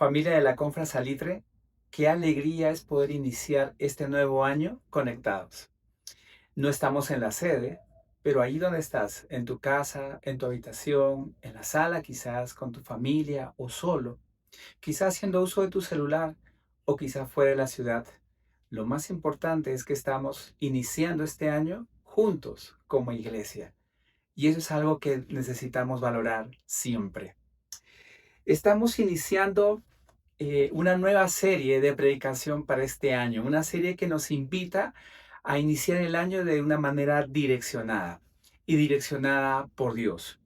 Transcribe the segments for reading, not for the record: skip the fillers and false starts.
Familia de la Confra Salitre, qué alegría es poder iniciar este nuevo año conectados. No estamos en la sede, pero ahí donde estás, en tu casa, en tu habitación, en la sala quizás, con tu familia o solo, quizás haciendo uso de tu celular o quizás fuera de la ciudad. Lo más importante es que estamos iniciando este año juntos como iglesia. Y eso es algo que necesitamos valorar siempre. Estamos iniciando una nueva serie de predicación para este año, una serie que nos invita a iniciar el año de una manera direccionada y direccionada por Dios.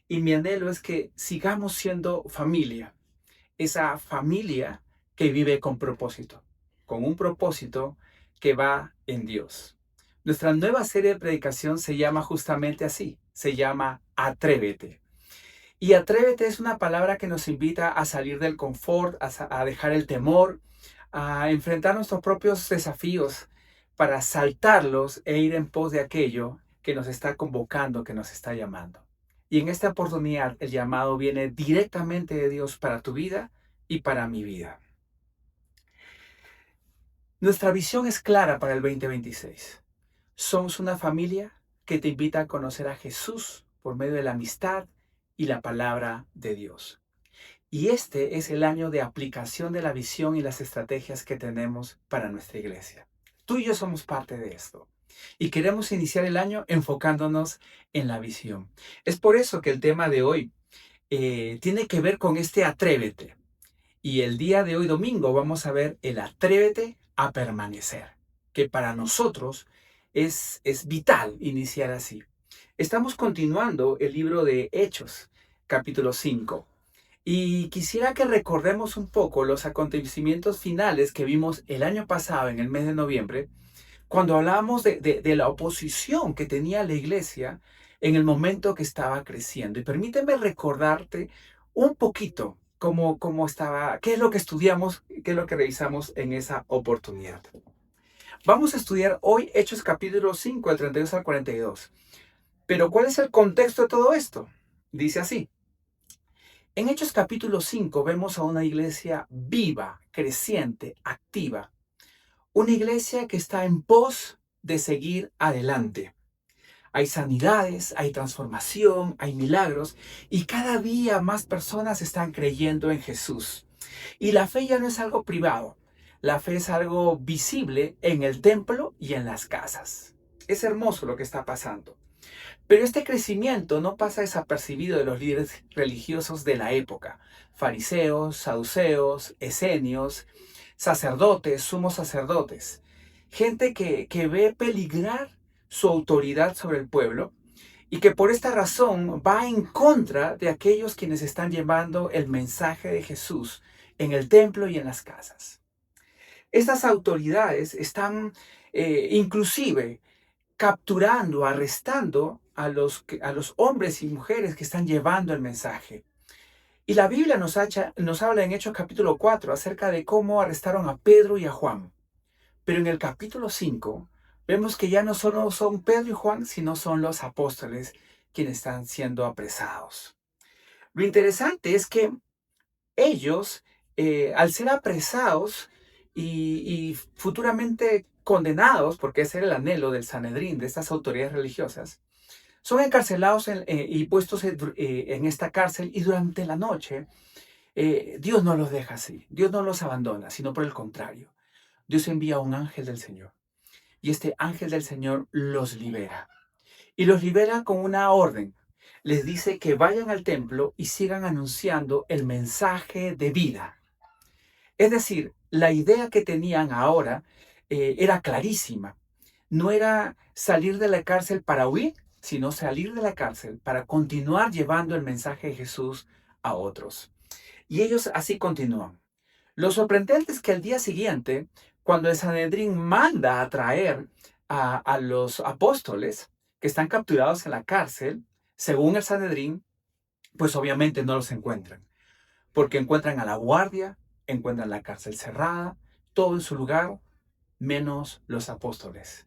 Y mi anhelo es que sigamos siendo familia, esa familia que vive con un propósito que va en Dios. Nuestra nueva serie de predicación se llama justamente así, se llama Atrévete. Y atrévete es una palabra que nos invita a salir del confort, a dejar el temor, a enfrentar nuestros propios desafíos para saltarlos e ir en pos de aquello que nos está convocando, que nos está llamando. Y en esta oportunidad el llamado viene directamente de Dios para tu vida y para mi vida. Nuestra visión es clara para el 2026. Somos una familia que te invita a conocer a Jesús por medio de la amistad y la palabra de Dios. Y este es el año de aplicación de la visión y las estrategias que tenemos para nuestra iglesia. Tú y yo somos parte de esto. Y queremos iniciar el año enfocándonos en la visión. Es por eso que el tema de hoy tiene que ver con este atrévete. Y el día de hoy, domingo, vamos a ver el atrévete a permanecer, que para nosotros es vital iniciar así. Estamos continuando el libro de Hechos, capítulo 5. Y quisiera que recordemos un poco los acontecimientos finales que vimos el año pasado, en el mes de noviembre, cuando hablábamos de la oposición que tenía la iglesia en el momento que estaba creciendo. Y permíteme recordarte un poquito cómo estaba, qué es lo que estudiamos, qué es lo que revisamos en esa oportunidad. Vamos a estudiar hoy Hechos capítulo 5, del 32 al 42. Pero ¿cuál es el contexto de todo esto? Dice así. En Hechos capítulo 5 vemos a una iglesia viva, creciente, activa. Una iglesia que está en pos de seguir adelante. Hay sanidades, hay transformación, hay milagros y cada día más personas están creyendo en Jesús. Y la fe ya no es algo privado, la fe es algo visible en el templo y en las casas. Es hermoso lo que está pasando. Pero este crecimiento no pasa desapercibido de los líderes religiosos de la época. Fariseos, saduceos, esenios, sacerdotes, sumos sacerdotes. Gente que ve peligrar su autoridad sobre el pueblo y que por esta razón va en contra de aquellos quienes están llevando el mensaje de Jesús en el templo y en las casas. Estas autoridades están inclusive capturando, arrestando a los hombres y mujeres que están llevando el mensaje. Y la Biblia nos habla en Hechos capítulo 4 acerca de cómo arrestaron a Pedro y a Juan. Pero en el capítulo 5 vemos que ya no solo son Pedro y Juan, sino son los apóstoles quienes están siendo apresados. Lo interesante es que ellos, al ser apresados y futuramente condenados, porque ese era el anhelo del Sanedrín, de estas autoridades religiosas, son encarcelados y puestos en esta cárcel y durante la noche Dios no los deja así, Dios no los abandona, sino por el contrario. Dios envía un ángel del Señor y este ángel del Señor los libera. Y los libera con una orden. Les dice que vayan al templo y sigan anunciando el mensaje de vida. Es decir, la idea que tenían ahora era clarísima. No era salir de la cárcel para huir, sino salir de la cárcel para continuar llevando el mensaje de Jesús a otros. Y ellos así continúan. Lo sorprendente es que al día siguiente, cuando el Sanedrín manda a traer a los apóstoles que están capturados en la cárcel, según el Sanedrín, pues obviamente no los encuentran, porque encuentran a la guardia, encuentran la cárcel cerrada, todo en su lugar, menos los apóstoles.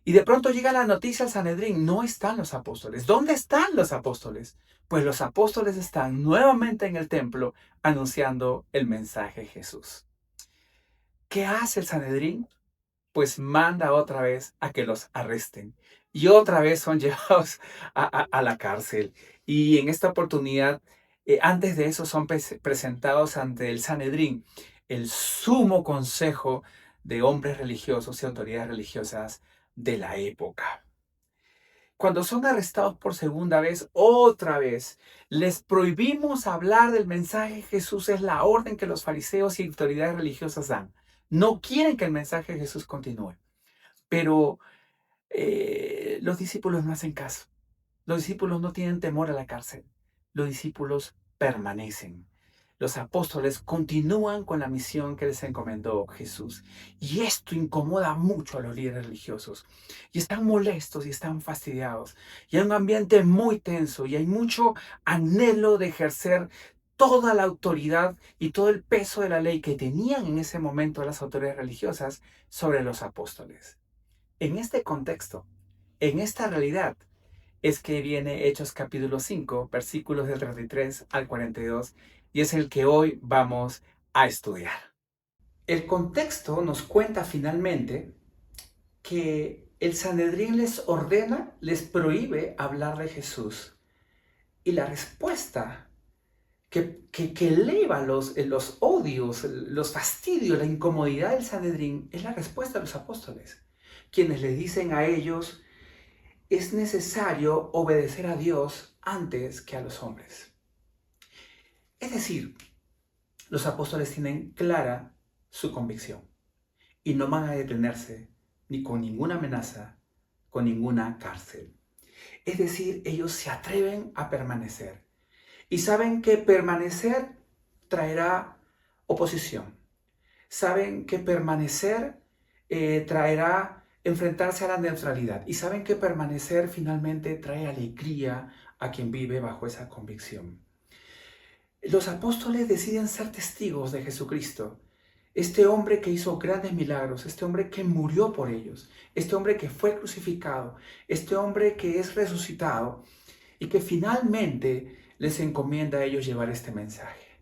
Y de pronto llega la noticia al Sanedrín, no están los apóstoles. ¿Dónde están los apóstoles? Pues los apóstoles están nuevamente en el templo anunciando el mensaje de Jesús. ¿Qué hace el Sanedrín? Pues manda otra vez a que los arresten. Y otra vez son llevados a la cárcel. Y en esta oportunidad, antes de eso, son presentados ante el Sanedrín, el sumo consejo de hombres religiosos y autoridades religiosas de la época. Cuando son arrestados por segunda vez, otra vez, les prohibimos hablar del mensaje de Jesús. Es la orden que los fariseos y autoridades religiosas dan. No quieren que el mensaje de Jesús continúe. Pero los discípulos no hacen caso. Los discípulos no tienen temor a la cárcel. Los discípulos permanecen. Los apóstoles continúan con la misión que les encomendó Jesús. Y esto incomoda mucho a los líderes religiosos. Y están molestos y están fastidiados. Y hay un ambiente muy tenso y hay mucho anhelo de ejercer toda la autoridad y todo el peso de la ley que tenían en ese momento las autoridades religiosas sobre los apóstoles. En este contexto, en esta realidad, es que viene Hechos capítulo 5, versículos del 33 al 42, y es el que hoy vamos a estudiar. El contexto nos cuenta finalmente que el Sanedrín les ordena, les prohíbe hablar de Jesús. Y la respuesta que eleva los odios, los fastidios, la incomodidad del Sanedrín es la respuesta de los apóstoles, quienes le dicen a ellos: es necesario obedecer a Dios antes que a los hombres. Es decir, los apóstoles tienen clara su convicción y no van a detenerse ni con ninguna amenaza, con ninguna cárcel. Es decir, ellos se atreven a permanecer y saben que permanecer traerá oposición. Saben que permanecer traerá enfrentarse a la neutralidad y saben que permanecer finalmente trae alegría a quien vive bajo esa convicción. Los apóstoles deciden ser testigos de Jesucristo, este hombre que hizo grandes milagros, este hombre que murió por ellos, este hombre que fue crucificado, este hombre que es resucitado y que finalmente les encomienda a ellos llevar este mensaje.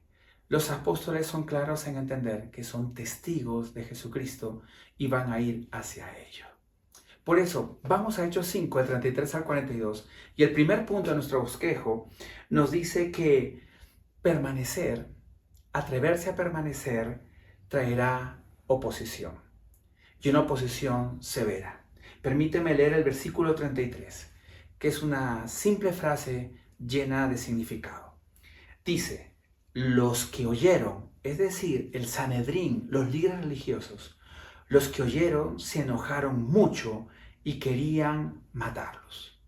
Los apóstoles son claros en entender que son testigos de Jesucristo y van a ir hacia ello. Por eso, vamos a Hechos 5, del 33 al 42, y el primer punto de nuestro bosquejo nos dice que permanecer, atreverse a permanecer, traerá oposición, y una oposición severa. Permíteme leer el versículo 33, que es una simple frase llena de significado. Dice: los que oyeron, es decir, el Sanedrín, los líderes religiosos, los que oyeron se enojaron mucho y querían matarlos.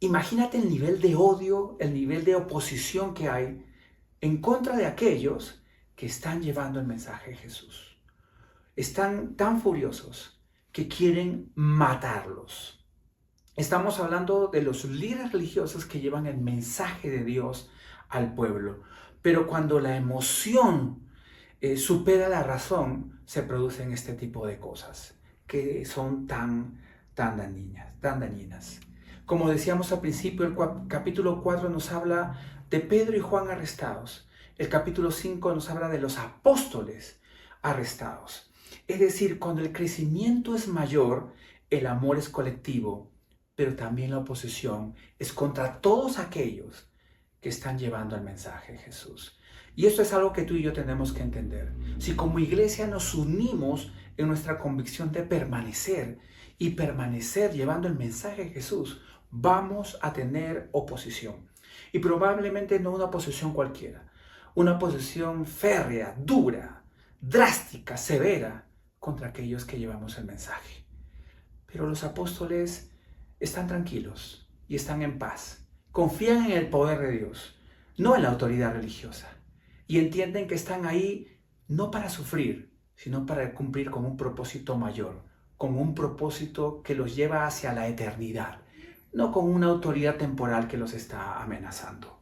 Imagínate el nivel de odio, el nivel de oposición que hay en contra de aquellos que están llevando el mensaje de Jesús. Están tan furiosos que quieren matarlos. Estamos hablando de los líderes religiosos que llevan el mensaje de Dios al pueblo. Pero cuando la emoción supera la razón, se producen este tipo de cosas que son tan dañinas. Como decíamos al principio, el capítulo 4 nos habla de Pedro y Juan arrestados. El capítulo 5 nos habla de los apóstoles arrestados. Es decir, cuando el crecimiento es mayor, el amor es colectivo, pero también la oposición es contra todos aquellos que están llevando el mensaje de Jesús. Y esto es algo que tú y yo tenemos que entender. Si como iglesia nos unimos en nuestra convicción de permanecer y permanecer llevando el mensaje de Jesús, vamos a tener oposición. Y probablemente no una oposición cualquiera, una oposición férrea, dura, drástica, severa contra aquellos que llevamos el mensaje. Pero los apóstoles están tranquilos y están en paz. Confían en el poder de Dios, no en la autoridad religiosa. Y entienden que están ahí no para sufrir, sino para cumplir con un propósito mayor, con un propósito que los lleva hacia la eternidad, no con una autoridad temporal que los está amenazando.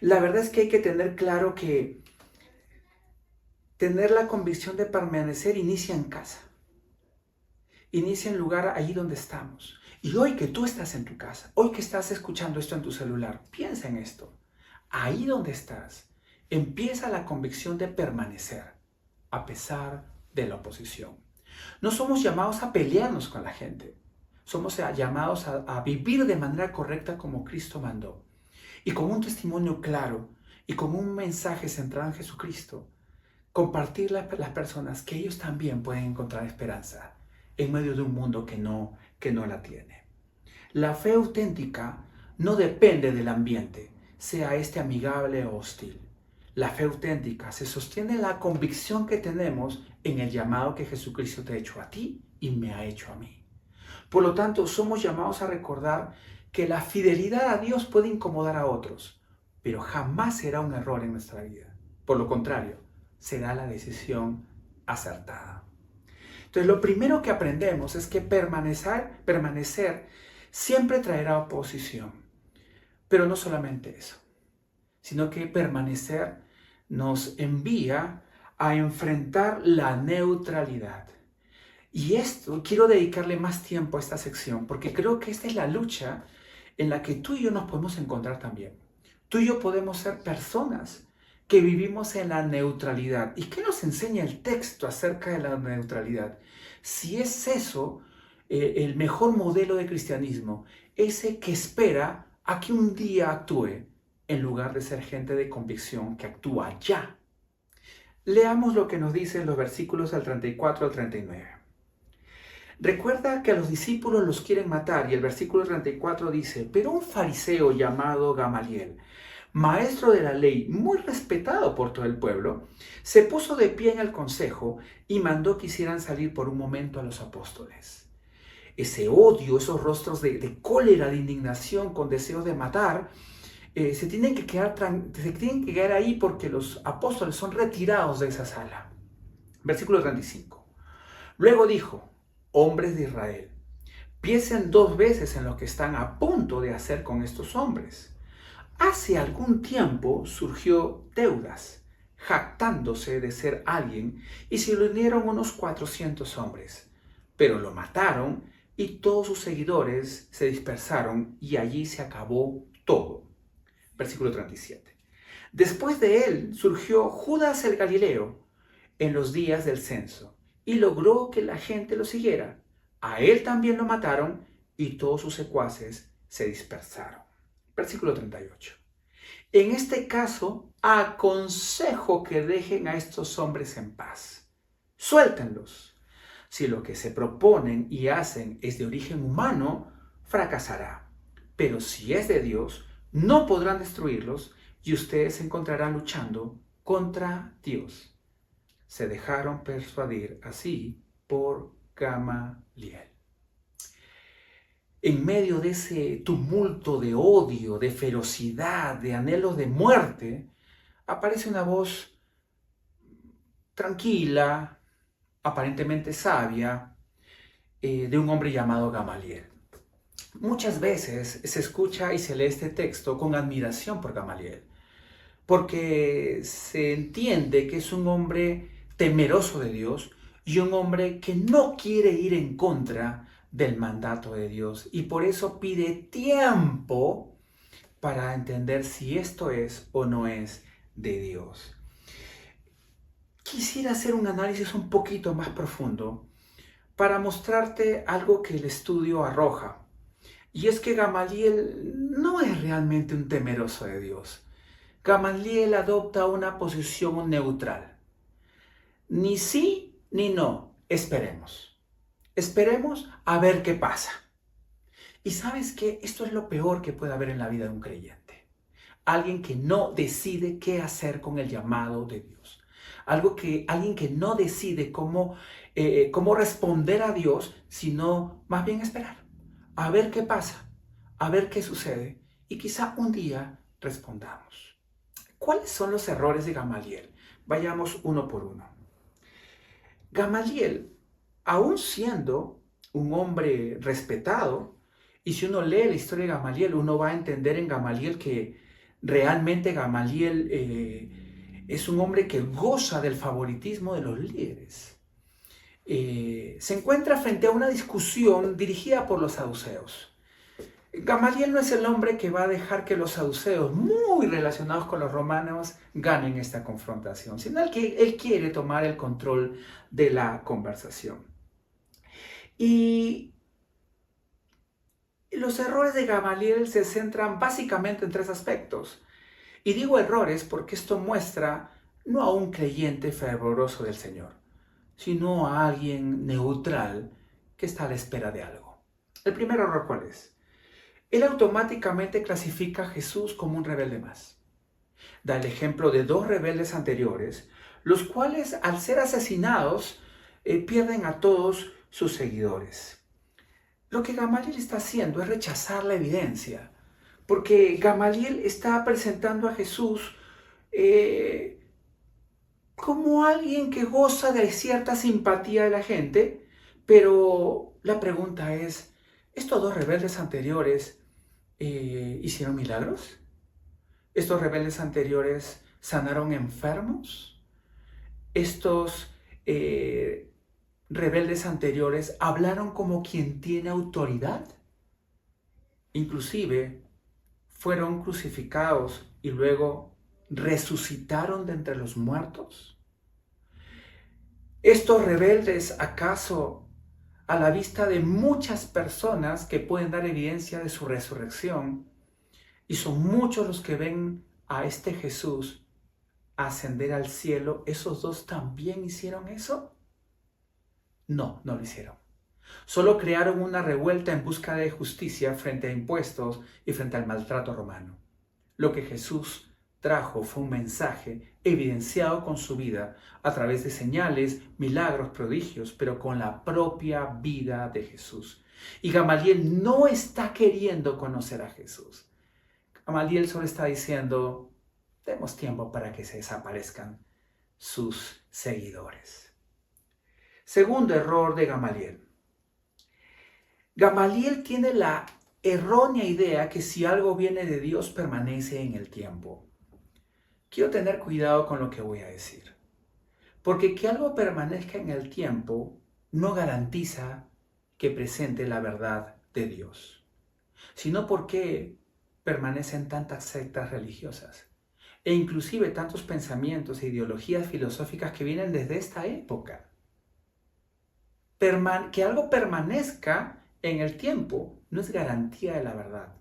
La verdad es que hay que tener claro que tener la convicción de permanecer inicia en casa. inicia en lugar allí donde estamos. Y hoy que tú estás en tu casa, hoy que estás escuchando esto en tu celular, piensa en esto. Ahí donde estás, empieza la convicción de permanecer a pesar de la oposición. No somos llamados a pelearnos con la gente. Somos llamados a vivir de manera correcta como Cristo mandó. Y con un testimonio claro y con un mensaje centrado en Jesucristo, compartirle a las personas que ellos también pueden encontrar esperanza en medio de un mundo que no la tiene. La fe auténtica no depende del ambiente, sea este amigable o hostil. La fe auténtica se sostiene en la convicción que tenemos en el llamado que Jesucristo te ha hecho a ti y me ha hecho a mí. Por lo tanto, somos llamados a recordar que la fidelidad a Dios puede incomodar a otros, pero jamás será un error en nuestra vida. Por lo contrario, será la decisión acertada. Entonces, lo primero que aprendemos es que permanecer siempre traerá oposición. Pero no solamente eso, sino que permanecer nos envía a enfrentar la neutralidad. Y esto, quiero dedicarle más tiempo a esta sección, porque creo que esta es la lucha en la que tú y yo nos podemos encontrar también. Tú y yo podemos ser personas que vivimos en la neutralidad. ¿Y qué nos enseña el texto acerca de la neutralidad? Si es eso, el mejor modelo de cristianismo, ese que espera a que un día actúe, en lugar de ser gente de convicción que actúa ya. Leamos lo que nos dicen los versículos del 34 al 39. Recuerda que a los discípulos los quieren matar y el versículo 34 dice, pero un fariseo llamado Gamaliel, maestro de la ley, muy respetado por todo el pueblo, se puso de pie en el consejo y mandó que hicieran salir por un momento a los apóstoles. Ese odio, esos rostros de cólera, de indignación, con deseos de matar, se tienen que quedar ahí porque los apóstoles son retirados de esa sala. Versículo 35. Luego dijo, hombres de Israel, piensen 2 veces en lo que están a punto de hacer con estos hombres. Hace algún tiempo surgió Teudas, jactándose de ser alguien, y se le unieron unos 400 hombres, pero lo mataron y todos sus seguidores se dispersaron y allí se acabó todo. Versículo 37. Después de él surgió Judas el Galileo en los días del censo y logró que la gente lo siguiera. A él también lo mataron y todos sus secuaces se dispersaron. Versículo 38. En este caso, aconsejo que dejen a estos hombres en paz. Suéltenlos. Si lo que se proponen y hacen es de origen humano, fracasará. Pero si es de Dios, no podrán destruirlos y ustedes se encontrarán luchando contra Dios. Se dejaron persuadir así por Gamaliel. En medio de ese tumulto de odio, de ferocidad, de anhelos de muerte, aparece una voz tranquila, aparentemente sabia, de un hombre llamado Gamaliel. Muchas veces se escucha y se lee este texto con admiración por Gamaliel, porque se entiende que es un hombre temeroso de Dios y un hombre que no quiere ir en contra del mandato de Dios y por eso pide tiempo para entender si esto es o no es de Dios. Quisiera hacer un análisis un poquito más profundo para mostrarte algo que el estudio arroja. Y es que Gamaliel no es realmente un temeroso de Dios. Gamaliel adopta una posición neutral. Ni sí ni no. Esperemos. Esperemos a ver qué pasa. Y ¿sabes qué? Esto es lo peor que puede haber en la vida de un creyente. Alguien que no decide qué hacer con el llamado de Dios. Alguien que no decide cómo responder a Dios, sino más bien esperar. A ver qué pasa, a ver qué sucede y quizá un día respondamos. ¿Cuáles son los errores de Gamaliel? Vayamos uno por uno. Gamaliel, aún siendo un hombre respetado, y si uno lee la historia de Gamaliel, uno va a entender en Gamaliel que realmente Gamaliel es un hombre que goza del favoritismo de los líderes. se encuentra frente a una discusión dirigida por los saduceos. Gamaliel no es el hombre que va a dejar que los saduceos, muy relacionados con los romanos, ganen esta confrontación, sino que él quiere tomar el control de la conversación. Y los errores de Gamaliel se centran básicamente en tres aspectos. Y digo errores porque esto muestra no a un creyente fervoroso del Señor, sino a alguien neutral que está a la espera de algo. El primer error, ¿cuál es? Él automáticamente clasifica a Jesús como un rebelde más. Da el ejemplo de dos rebeldes anteriores, los cuales al ser asesinados pierden a todos sus seguidores. Lo que Gamaliel está haciendo es rechazar la evidencia, porque Gamaliel está presentando a Jesús como alguien que goza de cierta simpatía de la gente, pero la pregunta es, ¿estos dos rebeldes anteriores hicieron milagros? ¿Estos rebeldes anteriores sanaron enfermos? ¿Estos rebeldes anteriores hablaron como quien tiene autoridad? Inclusive fueron crucificados y luego resucitaron de entre los muertos. ¿Estos rebeldes acaso, a la vista de muchas personas que pueden dar evidencia de su resurrección, y son muchos los que ven a este Jesús ascender al cielo, esos dos también hicieron eso? No, no lo hicieron. Solo crearon una revuelta en busca de justicia frente a impuestos y frente al maltrato romano. Lo que Jesús trajo fue un mensaje evidenciado con su vida a través de señales, milagros, prodigios, pero con la propia vida de Jesús. Y Gamaliel no está queriendo conocer a Jesús. Gamaliel solo está diciendo, demos tiempo para que se desaparezcan sus seguidores. Segundo error de Gamaliel. Gamaliel tiene la errónea idea que si algo viene de Dios permanece en el tiempo. Quiero tener cuidado con lo que voy a decir, porque que algo permanezca en el tiempo no garantiza que presente la verdad de Dios, sino porque permanecen tantas sectas religiosas e inclusive tantos pensamientos e ideologías filosóficas que vienen desde esta época. Que algo permanezca en el tiempo no es garantía de la verdad.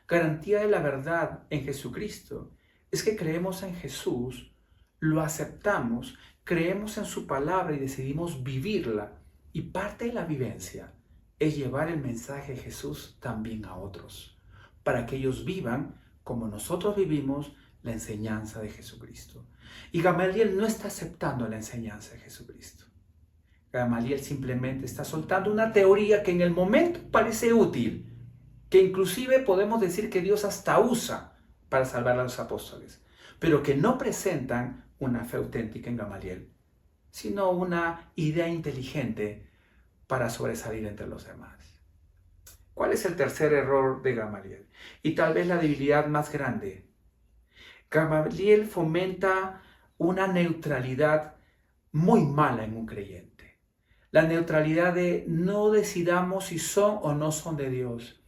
Garantía de la verdad en Jesucristo es que creemos en Jesús, lo aceptamos, creemos en su palabra y decidimos vivirla. Y parte de la vivencia es llevar el mensaje de Jesús también a otros, para que ellos vivan como nosotros vivimos la enseñanza de Jesucristo. Y Gamaliel no está aceptando la enseñanza de Jesucristo. Gamaliel simplemente está soltando una teoría que en el momento parece útil, que inclusive podemos decir que Dios hasta usa para salvar a los apóstoles, pero que no presentan una fe auténtica en Gamaliel, sino una idea inteligente para sobresalir entre los demás. ¿Cuál es el tercer error de Gamaliel? Y tal vez la debilidad más grande. Gamaliel fomenta una neutralidad muy mala en un creyente. La neutralidad de no decidamos si son o no son de Dios.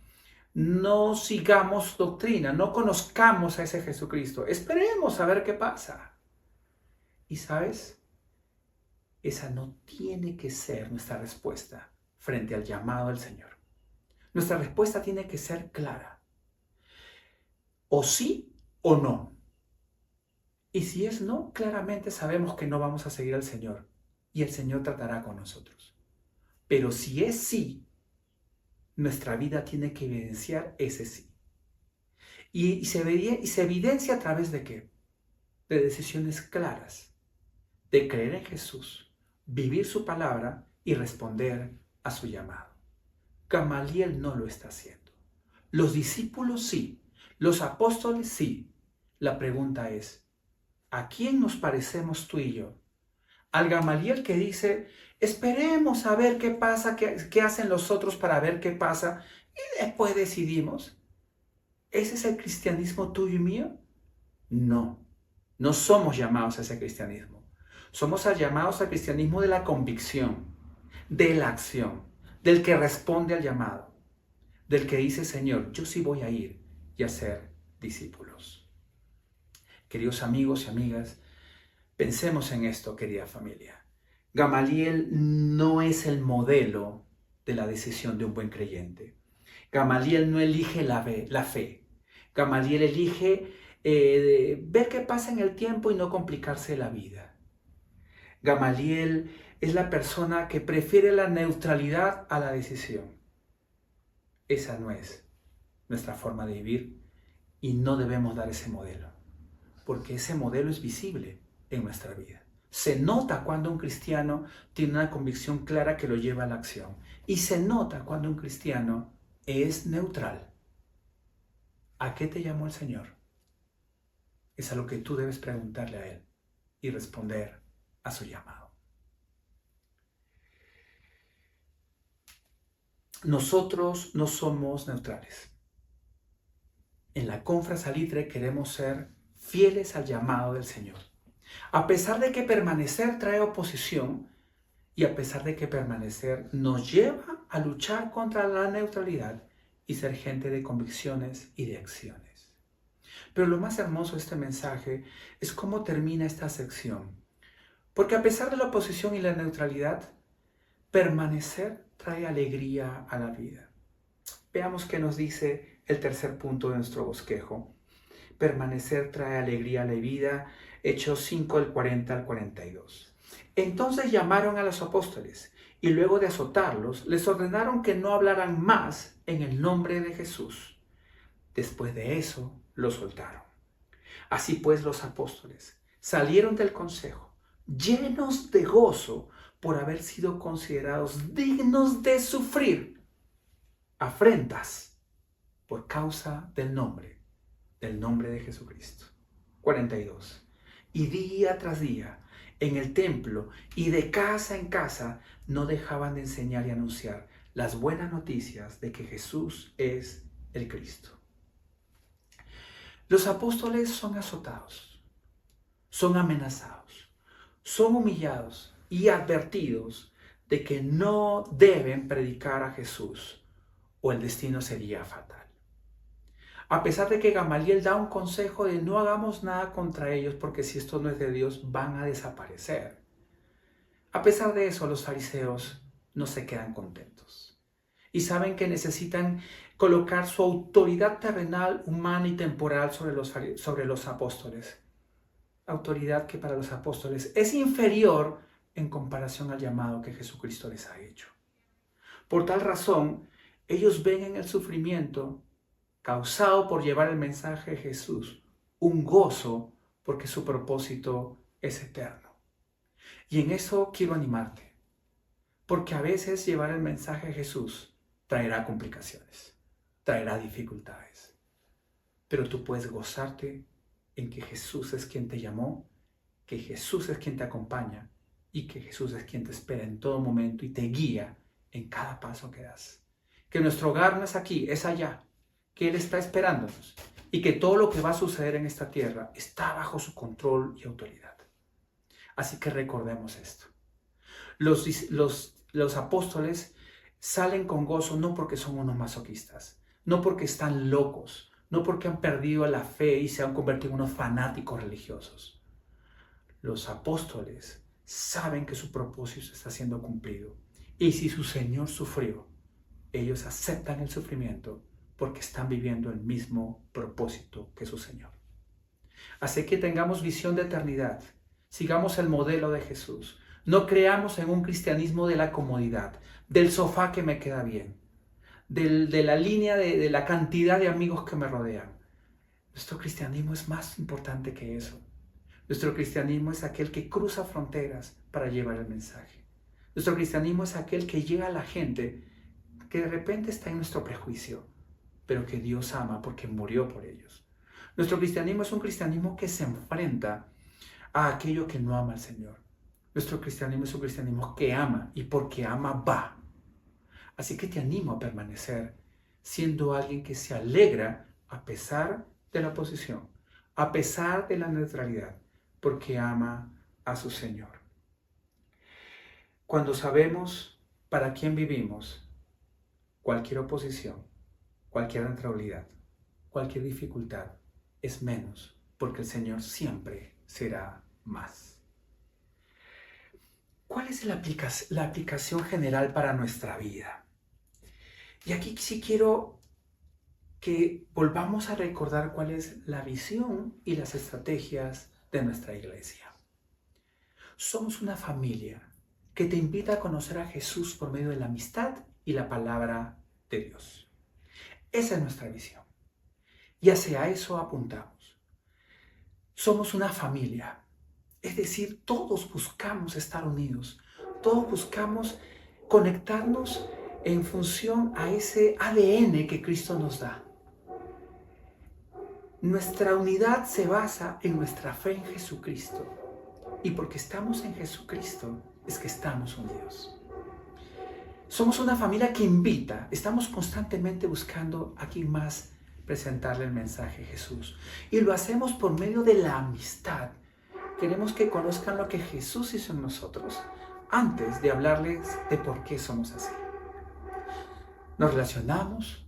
No sigamos doctrina, no conozcamos a ese Jesucristo. Esperemos a ver qué pasa. Y ¿sabes? Esa no tiene que ser nuestra respuesta frente al llamado del Señor. Nuestra respuesta tiene que ser clara. O sí o no. Y si es no, claramente sabemos que no vamos a seguir al Señor. Y el Señor tratará con nosotros. Pero si es sí, nuestra vida tiene que evidenciar ese sí. Y se evidencia a través de ¿qué? De decisiones claras, de creer en Jesús, vivir su palabra y responder a su llamado. Gamaliel no lo está haciendo. Los discípulos sí, los apóstoles sí. La pregunta es, ¿a quién nos parecemos tú y yo? Al Gamaliel que dice, esperemos a ver qué pasa, qué hacen los otros para ver qué pasa y después decidimos. ¿Ese es el cristianismo tuyo y mío? No, no somos llamados a ese cristianismo. Somos llamados al cristianismo de la convicción. de la acción, del que responde al llamado, del que dice, Señor, yo sí voy a ir y a ser discípulos. Queridos amigos y amigas, pensemos en esto, querida familia. Gamaliel no es el modelo de la decisión de un buen creyente. Gamaliel no elige la fe. Gamaliel elige ver qué pasa en el tiempo y no complicarse la vida. Gamaliel es la persona que prefiere la neutralidad a la decisión. Esa no es nuestra forma de vivir y no debemos dar ese modelo, porque ese modelo es visible en nuestra vida. Se nota cuando un cristiano tiene una convicción clara que lo lleva a la acción y se nota cuando un cristiano es neutral. ¿A qué te llamó el Señor? Es a lo que tú debes preguntarle a Él y responder a su llamado. Nosotros no somos neutrales. En la Confra Salitre queremos ser fieles al llamado del Señor. A pesar de que permanecer trae oposición y a pesar de que permanecer nos lleva a luchar contra la neutralidad y ser gente de convicciones y de acciones. Pero lo más hermoso de este mensaje es cómo termina esta sección. Porque a pesar de la oposición y la neutralidad, permanecer trae alegría a la vida. Veamos qué nos dice el tercer punto de nuestro bosquejo. Permanecer trae alegría a la vida. Hechos 5, del 40 al 42. Entonces llamaron a los apóstoles y luego de azotarlos, les ordenaron que no hablaran más en el nombre de Jesús. Después de eso, los soltaron. Así pues, los apóstoles salieron del consejo, llenos de gozo por haber sido considerados dignos de sufrir afrentas por causa del nombre de Jesucristo. 42. Y día tras día, en el templo y de casa en casa, no dejaban de enseñar y anunciar las buenas noticias de que Jesús es el Cristo. Los apóstoles son azotados, son amenazados, son humillados y advertidos de que no deben predicar a Jesús o el destino sería fatal. A pesar de que Gamaliel da un consejo de no hagamos nada contra ellos porque si esto no es de Dios van a desaparecer. A pesar de eso, los fariseos no se quedan contentos y saben que necesitan colocar su autoridad terrenal, humana y temporal sobre los apóstoles. Autoridad que para los apóstoles es inferior en comparación al llamado que Jesucristo les ha hecho. Por tal razón, ellos ven en el sufrimiento causado por llevar el mensaje de Jesús un gozo porque su propósito es eterno. Y en eso quiero animarte, porque a veces llevar el mensaje de Jesús traerá complicaciones, traerá dificultades, pero tú puedes gozarte en que Jesús es quien te llamó, que Jesús es quien te acompaña y que Jesús es quien te espera en todo momento y te guía en cada paso que das. Que nuestro hogar no es aquí, es allá, que Él está esperándonos y que todo lo que va a suceder en esta tierra está bajo su control y autoridad. Así que recordemos esto. Los apóstoles salen con gozo no porque son unos masoquistas, no porque están locos, no porque han perdido la fe y se han convertido en unos fanáticos religiosos. Los apóstoles saben que su propósito está siendo cumplido y si su Señor sufrió, ellos aceptan el sufrimiento porque están viviendo el mismo propósito que su Señor. Así que tengamos visión de eternidad, sigamos el modelo de Jesús, no creamos en un cristianismo de la comodidad, del sofá que me queda bien, de la línea de la cantidad de amigos que me rodean. Nuestro cristianismo es más importante que eso. Nuestro cristianismo es aquel que cruza fronteras para llevar el mensaje. Nuestro cristianismo es aquel que llega a la gente que de repente está en nuestro prejuicio, pero que Dios ama porque murió por ellos. Nuestro cristianismo es un cristianismo que se enfrenta a aquello que no ama al Señor. Nuestro cristianismo es un cristianismo que ama y porque ama va. Así que te animo a permanecer siendo alguien que se alegra a pesar de la oposición, a pesar de la neutralidad, porque ama a su Señor. Cuando sabemos para quien vivimos, cualquier oposición, cualquier neutralidad, cualquier dificultad es menos, porque el Señor siempre será más. ¿Cuál es la aplicación general para nuestra vida? Y aquí sí quiero que volvamos a recordar cuál es la visión y las estrategias de nuestra iglesia. Somos una familia que te invita a conocer a Jesús por medio de la amistad y la palabra de Dios. Esa es nuestra visión. Y hacia eso apuntamos. Somos una familia, es decir, todos buscamos estar unidos, todos buscamos conectarnos en función a ese ADN que Cristo nos da. Nuestra unidad se basa en nuestra fe en Jesucristo. Y porque estamos en Jesucristo, es que estamos unidos. Somos una familia que invita, estamos constantemente buscando a quien más presentarle el mensaje de Jesús. Y lo hacemos por medio de la amistad. Queremos que conozcan lo que Jesús hizo en nosotros antes de hablarles de por qué somos así. Nos relacionamos,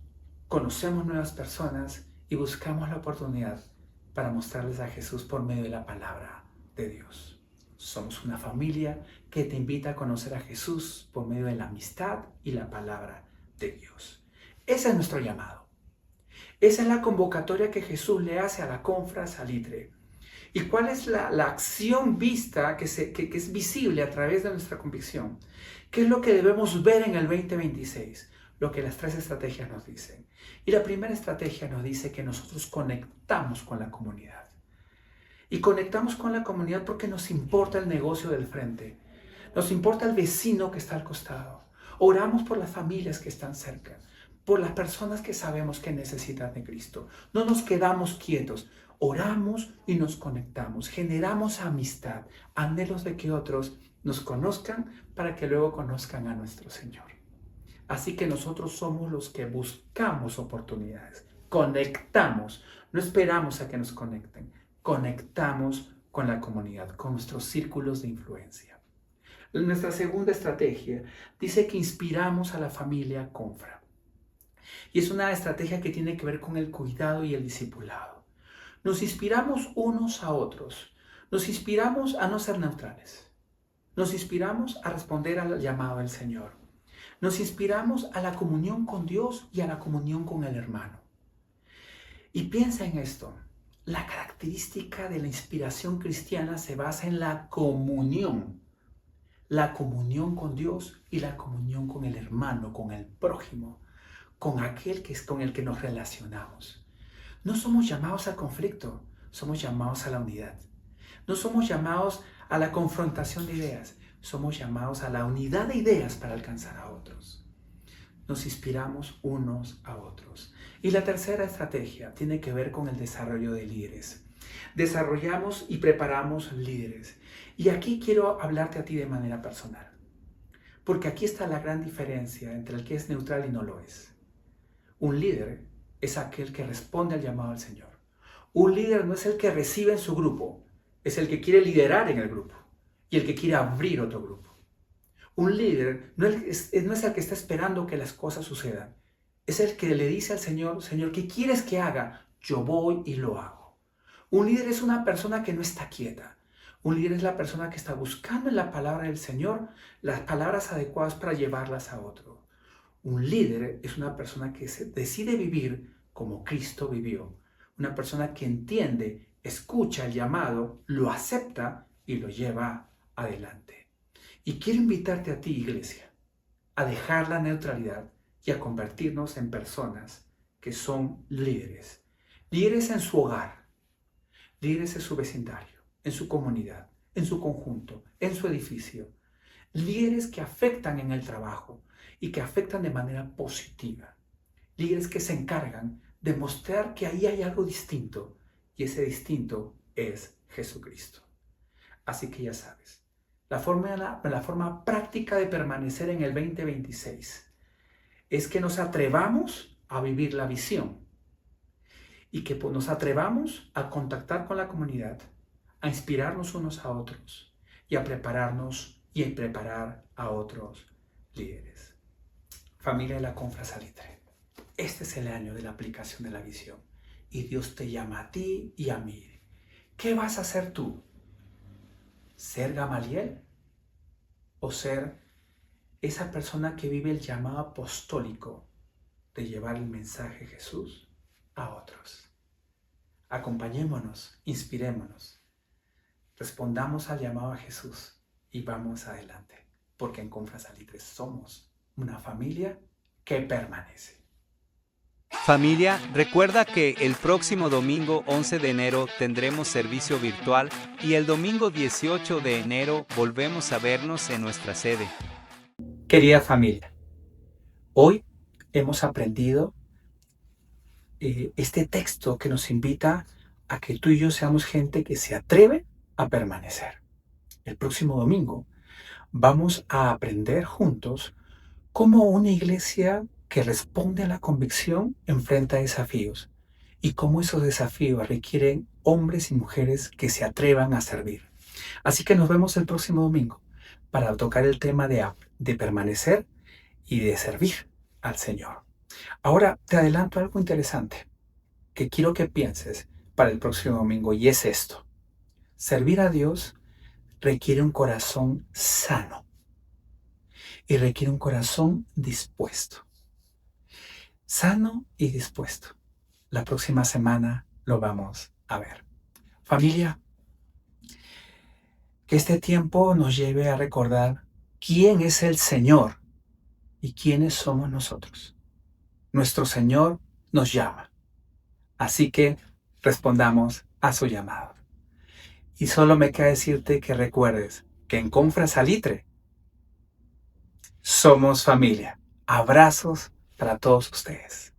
conocemos nuevas personas y buscamos la oportunidad para mostrarles a Jesús por medio de la palabra de Dios. Somos una familia que te invita a conocer a Jesús por medio de la amistad y la palabra de Dios. Ese es nuestro llamado. Esa es la convocatoria que Jesús le hace a la Confra Salitre. ¿Y cuál es la acción vista que es visible a través de nuestra convicción? ¿Qué es lo que debemos ver en el 2026? Lo que las 3 estrategias nos dicen. Y la primera estrategia nos dice que nosotros conectamos con la comunidad. Y conectamos con la comunidad porque nos importa el negocio del frente. Nos importa el vecino que está al costado. Oramos por las familias que están cerca, por las personas que sabemos que necesitan de Cristo. No nos quedamos quietos. Oramos y nos conectamos. Generamos amistad, anhelos de que otros nos conozcan para que luego conozcan a nuestro Señor. Así que nosotros somos los que buscamos oportunidades. Conectamos. No esperamos a que nos conecten. Conectamos con la comunidad, con nuestros círculos de influencia. Nuestra segunda estrategia dice que inspiramos a la familia Confra. Y es una estrategia que tiene que ver con el cuidado y el discipulado. Nos inspiramos unos a otros. Nos inspiramos a no ser neutrales. Nos inspiramos a responder al llamado del Señor. Nos inspiramos a la comunión con Dios y a la comunión con el hermano. Y piensa en esto. La característica de la inspiración cristiana se basa en la comunión. La comunión con Dios y la comunión con el hermano, con el prójimo, con aquel que es con el que nos relacionamos. No somos llamados al conflicto, somos llamados a la unidad. No somos llamados a la confrontación de ideas, somos llamados a la unidad de ideas para alcanzar a otros. Nos inspiramos unos a otros. Y la tercera estrategia tiene que ver con el desarrollo de líderes. Desarrollamos y preparamos líderes. Y aquí quiero hablarte a ti de manera personal. Porque aquí está la gran diferencia entre el que es neutral y no lo es. Un líder es aquel que responde al llamado del Señor. Un líder no es el que recibe en su grupo, es el que quiere liderar en el grupo y el que quiere abrir otro grupo. Un líder no es el que está esperando que las cosas sucedan, es el que le dice al Señor, Señor, ¿qué quieres que haga? Yo voy y lo hago. Un líder es una persona que no está quieta. Un líder es la persona que está buscando en la palabra del Señor las palabras adecuadas para llevarlas a otro. Un líder es una persona que decide vivir como Cristo vivió. Una persona que entiende, escucha el llamado, lo acepta y lo lleva adelante. Y quiero invitarte a ti, iglesia, a dejar la neutralidad y a convertirnos en personas que son líderes. Líderes en su hogar, líderes en su vecindario, en su comunidad, en su conjunto, en su edificio. Líderes que afectan en el trabajo y que afectan de manera positiva. Líderes que se encargan de mostrar que ahí hay algo distinto y ese distinto es Jesucristo. Así que ya sabes, la forma práctica de permanecer en el 2026 es que nos atrevamos a vivir la visión y que nos atrevamos a contactar con la comunidad, a inspirarnos unos a otros y a prepararnos y a preparar a otros líderes. Familia de la Confra Salitre, este es el año de la aplicación de la visión y Dios te llama a ti y a mí. ¿Qué vas a hacer tú? ¿Ser Gamaliel o ser esa persona que vive el llamado apostólico de llevar el mensaje de Jesús a otros? Acompañémonos, inspirémonos, respondamos al llamado a Jesús y vamos adelante, porque en Confra Salitre somos una familia que permanece. Familia, recuerda que el próximo domingo 11 de enero tendremos servicio virtual y el domingo 18 de enero volvemos a vernos en nuestra sede. Querida familia, hoy hemos aprendido este texto que nos invita a que tú y yo seamos gente que se atreve a permanecer. El próximo domingo vamos a aprender juntos cómo una iglesia que responde a la convicción enfrenta desafíos y cómo esos desafíos requieren hombres y mujeres que se atrevan a servir. Así que nos vemos el próximo domingo para tocar el tema de permanecer y de servir al Señor. Ahora te adelanto algo interesante que quiero que pienses para el próximo domingo y es esto. Servir a Dios requiere un corazón sano y requiere un corazón dispuesto. Sano y dispuesto. La próxima semana lo vamos a ver. Familia, que este tiempo nos lleve a recordar quién es el Señor y quiénes somos nosotros. Nuestro Señor nos llama. Así que respondamos a su llamado. Y solo me queda decirte que recuerdes que en Confra Salitre somos familia. Abrazos para todos ustedes.